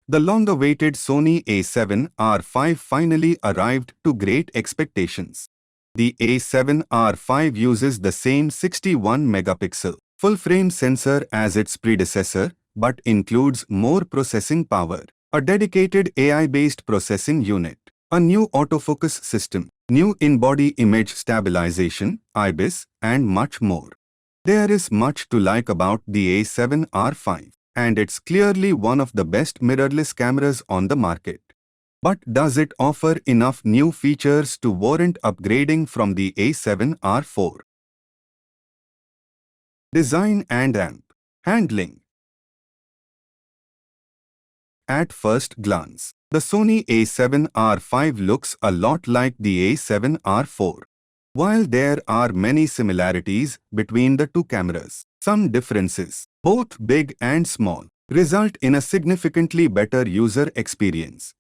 The long-awaited Sony a7R5 finally arrived to great expectations. The a7R5 uses the same 61-megapixel full-frame sensor as its predecessor, but includes more processing power, a dedicated AI-based processing unit, a new autofocus system, new in-body image stabilization, IBIS, and much more. There is much to like about the a7R5, and it's clearly one of the best mirrorless cameras on the market. But does it offer enough new features to warrant upgrading from the a7R4? Design and amp handling. At first glance, the Sony a7R5 looks a lot like the a7R4. While there are many similarities between the two cameras, some differences, both big and small, result in a significantly better user experience.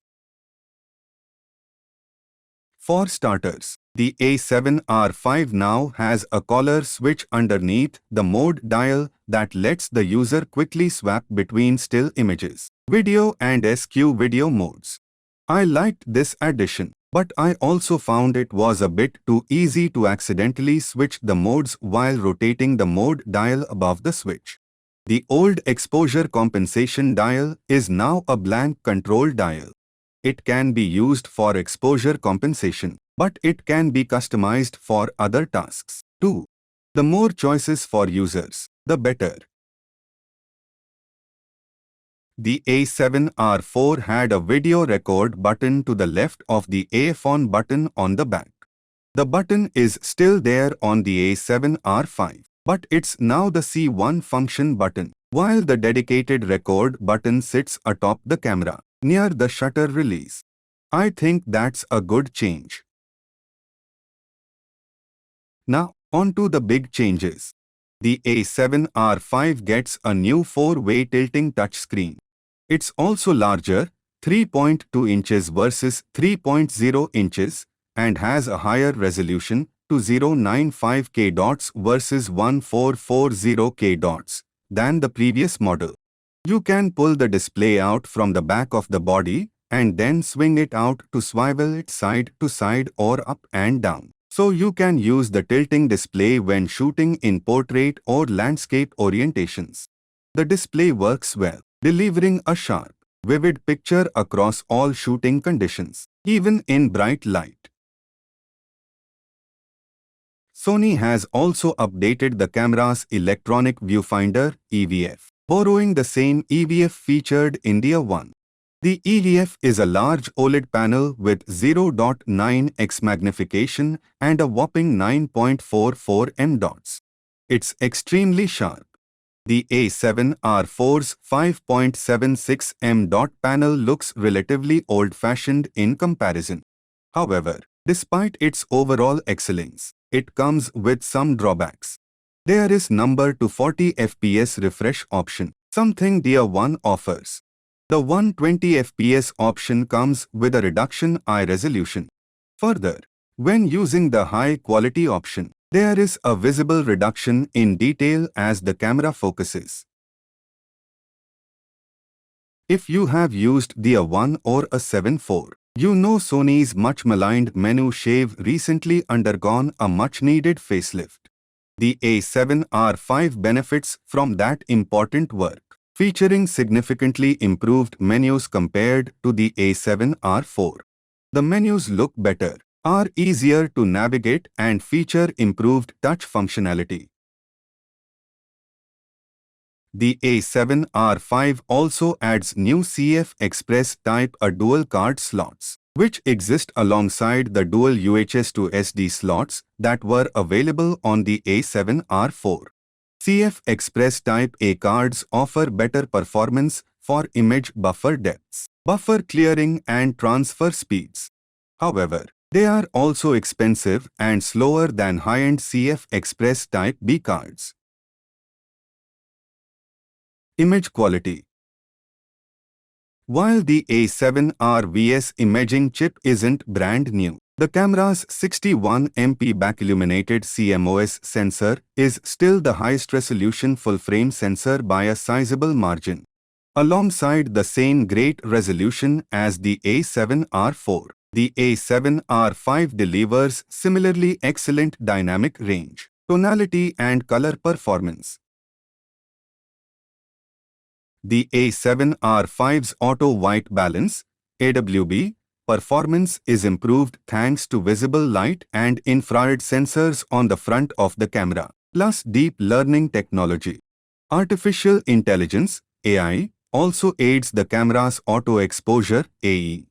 For starters, the a7R5 now has a color switch underneath the mode dial that lets the user quickly swap between still images, video and SQ video modes. I liked this addition, but I also found it was a bit too easy to accidentally switch the modes while rotating the mode dial above the switch. The old exposure compensation dial is now a blank control dial. It can be used for exposure compensation, but it can be customized for other tasks too. The more choices for users, the better. The a7R4 had a video record button to the left of the AF on button on the back. The button is still there on the a7R5, but it's now the C1 function button, while the dedicated record button sits atop the camera, near the shutter release. I think that's a good change. Now, on to the big changes. The a7R5 gets a new 4-way tilting touchscreen. It's also larger, 3.2 inches versus 3.0 inches, and has a higher resolution, 2095K dots versus 1440K dots, than the previous model. You can pull the display out from the back of the body and then swing it out to swivel it side to side or up and down. So you can use the tilting display when shooting in portrait or landscape orientations. The display works well, delivering a sharp, vivid picture across all shooting conditions, even in bright light. Sony has also updated the camera's electronic viewfinder, EVF, borrowing the same EVF featured in the A1. The EVF is a large OLED panel with 0.9x magnification and a whopping 9.44 m dots. It's extremely sharp. The a7R4's 5.76 m dot panel looks relatively old-fashioned in comparison. However, despite its overall excellence, it comes with some drawbacks. There is number to 40 fps refresh option, something the A1 offers. The 120 fps option comes with a reduction eye resolution. Further, when using the high-quality option, there is a visible reduction in detail as the camera focuses. If you have used the A1 or A7 IV, you know Sony's much-maligned menu shave recently undergone a much-needed facelift. The a7R5 benefits from that important work, featuring significantly improved menus compared to the a7R4. The menus look better, are easier to navigate and feature improved touch functionality. The a7R5 also adds new CFexpress Type A dual card slots, which exist alongside the dual UHS to SD slots that were available on the a7R4. CFexpress Type A cards offer better performance for image buffer depths, buffer clearing and transfer speeds. However, they are also expensive and slower than high-end CFexpress Type B cards. Image quality. While the a7R VS imaging chip isn't brand new, the camera's 61MP back-illuminated CMOS sensor is still the highest resolution full-frame sensor by a sizable margin. alongside the same great resolution as the A7R4. The A7R5 delivers similarly excellent dynamic range, tonality and color performance. The A7R5's auto white balance (AWB) performance is improved thanks to visible light and infrared sensors on the front of the camera, plus deep learning technology. Artificial intelligence (AI) also aids the camera's auto exposure (AE),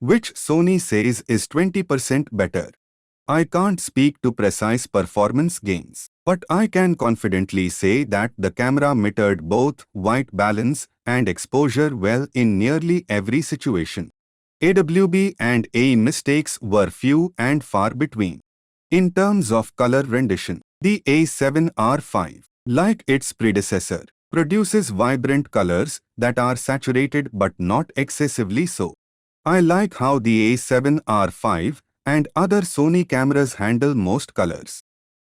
which Sony says is 20% better. I can't speak to precise performance gains, but I can confidently say that the camera metered both white balance and exposure well in nearly every situation. AWB and AE mistakes were few and far between. In terms of color rendition, the A7R5, like its predecessor, produces vibrant colors that are saturated but not excessively so. I like how the A7R5 and other Sony cameras handle most colors.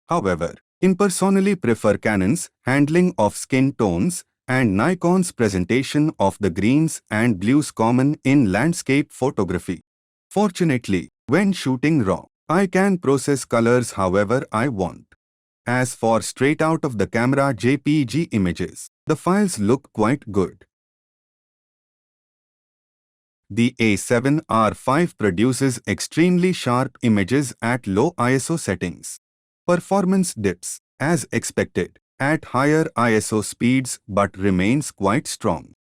However, I personally prefer Canon's handling of skin tones and Nikon's presentation of the greens and blues common in landscape photography. Fortunately, when shooting RAW, I can process colors however I want. As for straight out of the camera JPG images, the files look quite good. The A7R5 produces extremely sharp images at low ISO settings. Performance dips, as expected, at higher ISO speeds but remains quite strong.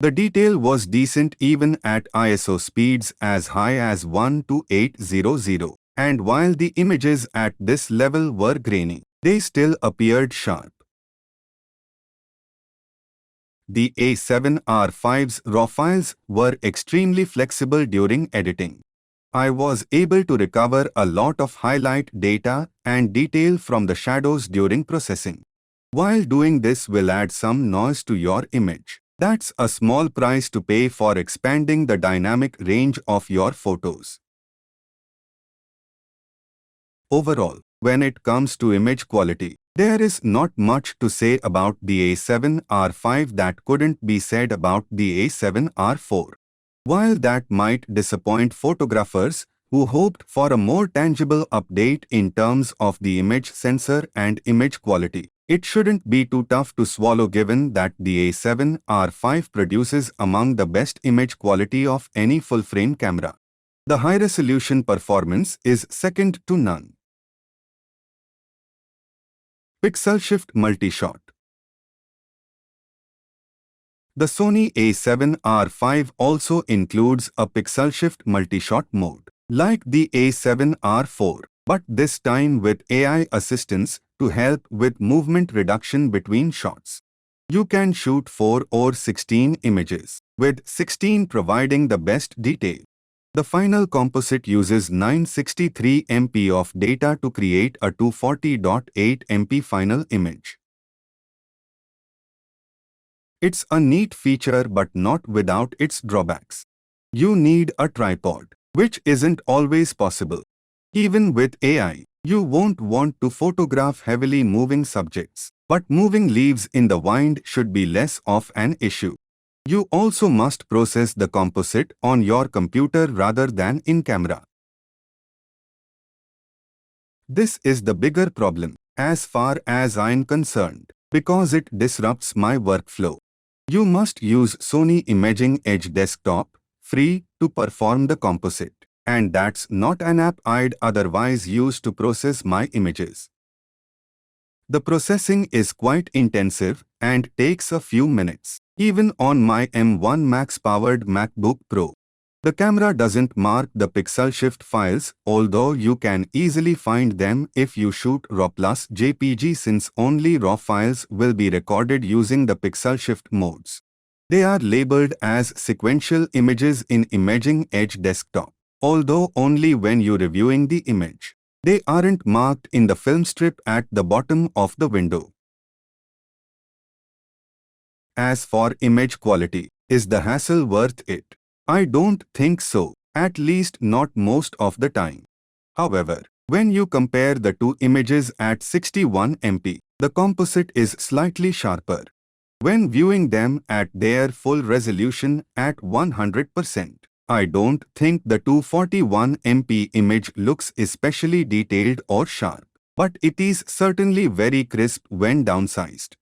The detail was decent even at ISO speeds as high as 12800, and while the images at this level were grainy, they still appeared sharp. The A7R5's RAW files were extremely flexible during editing. I was able to recover a lot of highlight data and detail from the shadows during processing. While doing this will add some noise to your image, that's a small price to pay for expanding the dynamic range of your photos. Overall, when it comes to image quality, there is not much to say about the A7R5 that couldn't be said about the A7R4. While that might disappoint photographers who hoped for a more tangible update in terms of the image sensor and image quality, it shouldn't be too tough to swallow given that the A7R5 produces among the best image quality of any full-frame camera. The high-resolution performance is second to none. Pixel Shift Multi-Shot. The Sony A7R5 also includes a Pixel Shift Multi-Shot mode, like the A7R4, but this time with AI assistance to help with movement reduction between shots. You can shoot 4 or 16 images, with 16 providing the best detail. The final composite uses 963 MB of data to create a 240.8 MB final image. It's a neat feature but not without its drawbacks. You need a tripod, which isn't always possible. Even with AI, you won't want to photograph heavily moving subjects, but moving leaves in the wind should be less of an issue. You also must process the composite on your computer rather than in camera. This is the bigger problem, as far as I'm concerned, because it disrupts my workflow. You must use Sony Imaging Edge Desktop, free, to perform the composite, and that's not an app I'd otherwise use to process my images. The processing is quite intensive and takes a few minutes, even on my M1 Max-powered MacBook Pro. The camera doesn't mark the pixel shift files, although you can easily find them if you shoot RAW plus JPG since only RAW files will be recorded using the pixel shift modes. They are labeled as sequential images in Imaging Edge Desktop, although only when you're reviewing the image. They aren't marked in the film strip at the bottom of the window. As for image quality, is the hassle worth it? I don't think so, at least not most of the time. However, when you compare the two images at 61 MP, the composite is slightly sharper. when viewing them at their full resolution at 100%. I don't think the 241 MP image looks especially detailed or sharp, but it is certainly very crisp when downsized.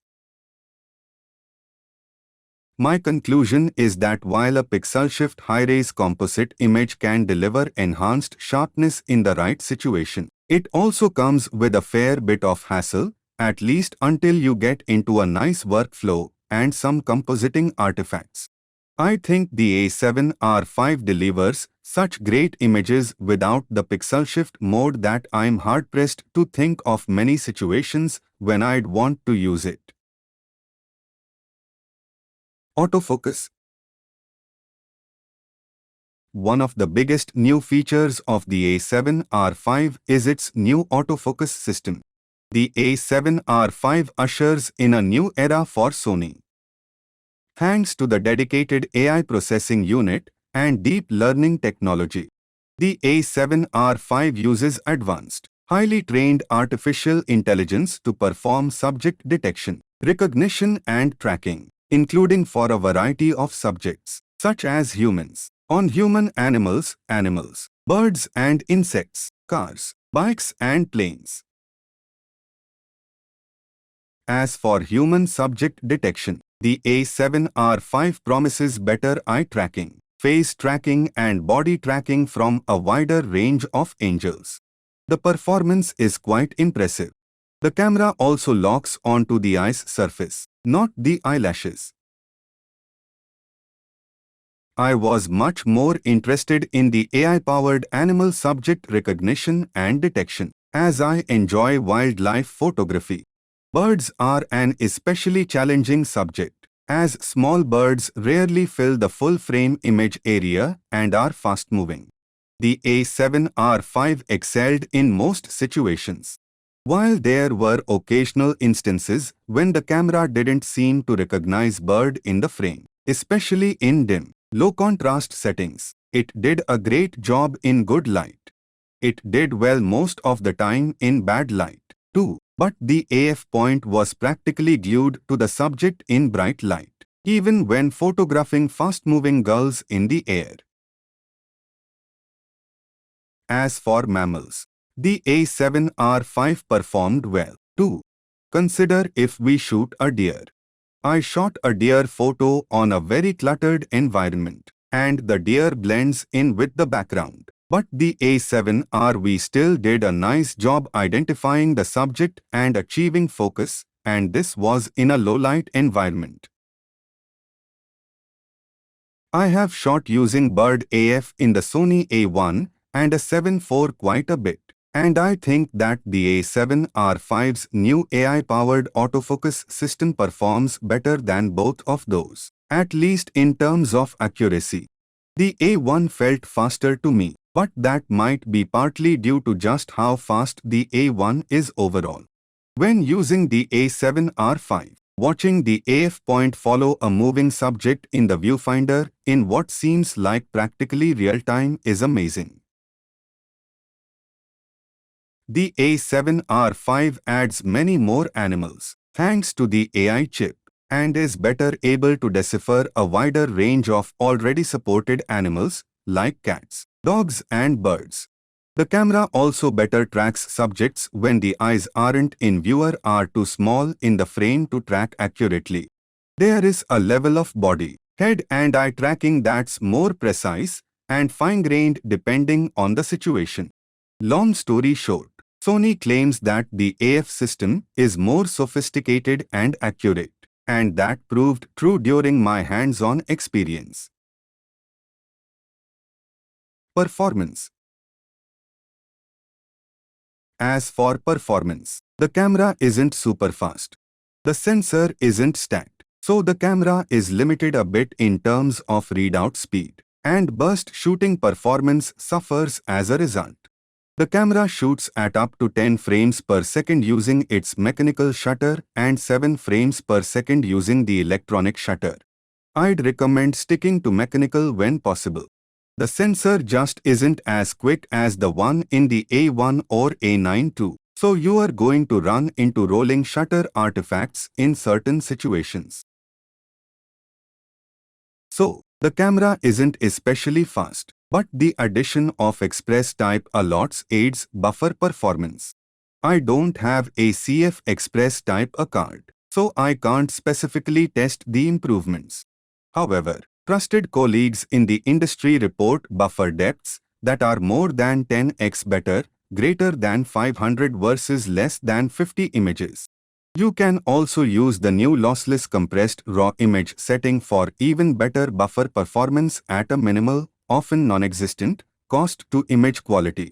My conclusion is that while a pixel shift high-res composite image can deliver enhanced sharpness in the right situation, it also comes with a fair bit of hassle, at least until you get into a nice workflow and some compositing artifacts. I think the A7R5 delivers such great images without the pixel shift mode that I'm hard-pressed to think of many situations when I'd want to use it. Autofocus. One of the biggest new features of the A7R5 is its new autofocus system. The A7R5 ushers in a new era for Sony. Thanks to the dedicated AI processing unit and deep learning technology, the A7R5 uses advanced, highly trained artificial intelligence to perform subject detection, recognition and tracking, including for a variety of subjects, such as humans, non-human animals, birds and insects, cars, bikes and planes. As for human subject detection, the A7R5 promises better eye tracking, face tracking and body tracking from a wider range of angles. The performance is quite impressive. The camera also locks onto the eye's surface, not the eyelashes. I was much more interested in the AI-powered animal subject recognition and detection, as I enjoy wildlife photography. Birds are an especially challenging subject, as small birds rarely fill the full-frame image area and are fast-moving. The A7R5 excelled in most situations. While there were occasional instances when the camera didn't seem to recognize bird in the frame, especially in dim, low-contrast settings, it did a great job in good light. It did well most of the time in bad light, too, but the AF point was practically glued to the subject in bright light, even when photographing fast-moving gulls in the air. As for mammals, the A7R5 performed well, too. Consider if we shoot a deer. I shot a deer photo on a very cluttered environment, and the deer blends in with the background. But the A7R still did a nice job identifying the subject and achieving focus, and this was in a low-light environment. I have shot using Bird AF in the Sony A1 and a7 IV quite a bit, and I think that the A7R5's new AI-powered autofocus system performs better than both of those, at least in terms of accuracy. The A1 felt faster to me, but that might be partly due to just how fast the A1 is overall. When using the A7R5, watching the AF point follow a moving subject in the viewfinder in what seems like practically real time is amazing. The A7R5 adds many more animals, thanks to the AI chip, and is better able to decipher a wider range of already supported animals like cats, dogs and birds. The camera also better tracks subjects when the eyes aren't in view or are too small in the frame to track accurately. There is a level of body, head and eye tracking that's more precise and fine-grained depending on the situation. Long story short, Sony claims that the AF system is more sophisticated and accurate, and that proved true during my hands-on experience. Performance. As for performance, the camera isn't super fast. The sensor isn't stacked, so the camera is limited a bit in terms of readout speed, and burst shooting performance suffers as a result. The camera shoots at up to 10 frames per second using its mechanical shutter and 7 frames per second using the electronic shutter. I'd recommend sticking to mechanical when possible. The sensor just isn't as quick as the one in the A1 or A9 too, so you are going to run into rolling shutter artifacts in certain situations. So, the camera isn't especially fast, but the addition of Express Type A lots aids buffer performance. I don't have a CFexpress Type A card, so I can't specifically test the improvements. However, trusted colleagues in the industry report buffer depths that are more than 10x better, greater than 500 versus less than 50 images. You can also use the new lossless compressed raw image setting for even better buffer performance at a minimal, often non-existent, cost to image quality.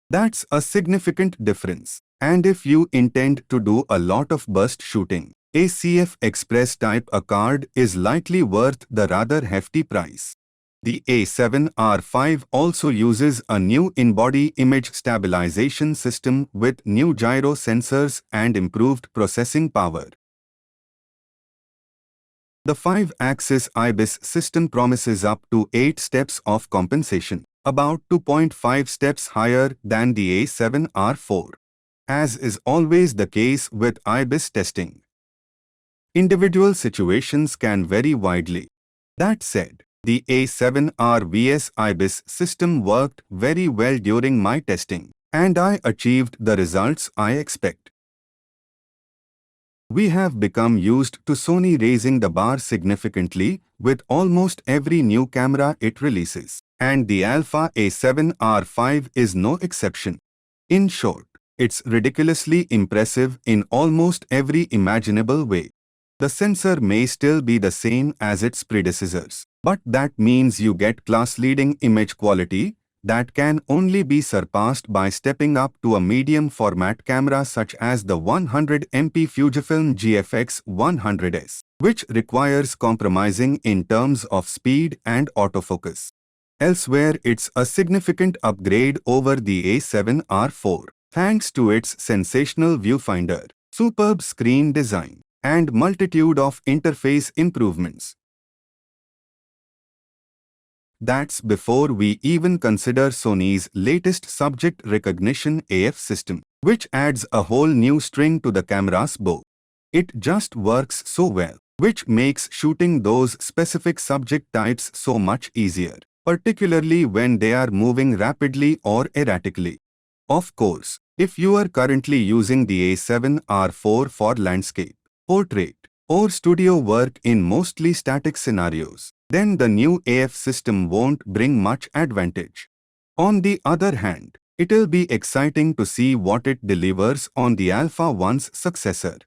That's a significant difference. And if you intend to do a lot of burst shooting, a CFexpress Type A card is likely worth the rather hefty price. The A7R5 also uses a new in-body image stabilization system with new gyro sensors and improved processing power. The 5-axis IBIS system promises up to 8 steps of compensation, about 2.5 steps higher than the A7R4. As is always the case with IBIS testing, individual situations can vary widely. That said, the A7R vs IBIS system worked very well during my testing, and I achieved the results I expect. We have become used to Sony raising the bar significantly with almost every new camera it releases, and the Alpha A7R5 is no exception. In short, it's ridiculously impressive in almost every imaginable way. The sensor may still be the same as its predecessors, but that means you get class-leading image quality that can only be surpassed by stepping up to a medium format camera such as the 100MP Fujifilm GFX 100S, which requires compromising in terms of speed and autofocus. Elsewhere, it's a significant upgrade over the A7R4, thanks to its sensational viewfinder, superb screen design, and multitude of interface improvements. That's before we even consider Sony's latest subject recognition AF system, which adds a whole new string to the camera's bow. It just works so well, which makes shooting those specific subject types so much easier, particularly when they are moving rapidly or erratically. Of course, if you are currently using the A7R4 for landscape, portrait, or studio work in mostly static scenarios, then the new AF system won't bring much advantage. On the other hand, it'll be exciting to see what it delivers on the Alpha 1's successor.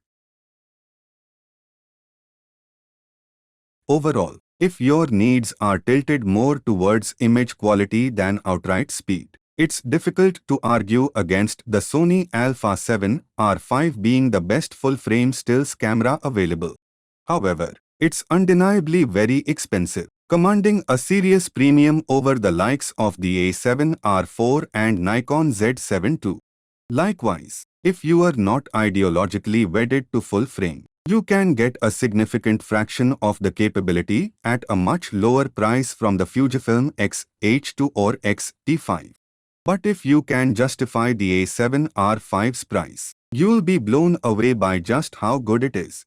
Overall, if your needs are tilted more towards image quality than outright speed, it's difficult to argue against the Sony Alpha 7R5 being the best full-frame stills camera available. However, it's undeniably very expensive, commanding a serious premium over the likes of the A7R4 and Nikon Z7 II. Likewise, if you are not ideologically wedded to full-frame, you can get a significant fraction of the capability at a much lower price from the Fujifilm X-H2 or X-T5. But if you can justify the A7R5's price, you'll be blown away by just how good it is.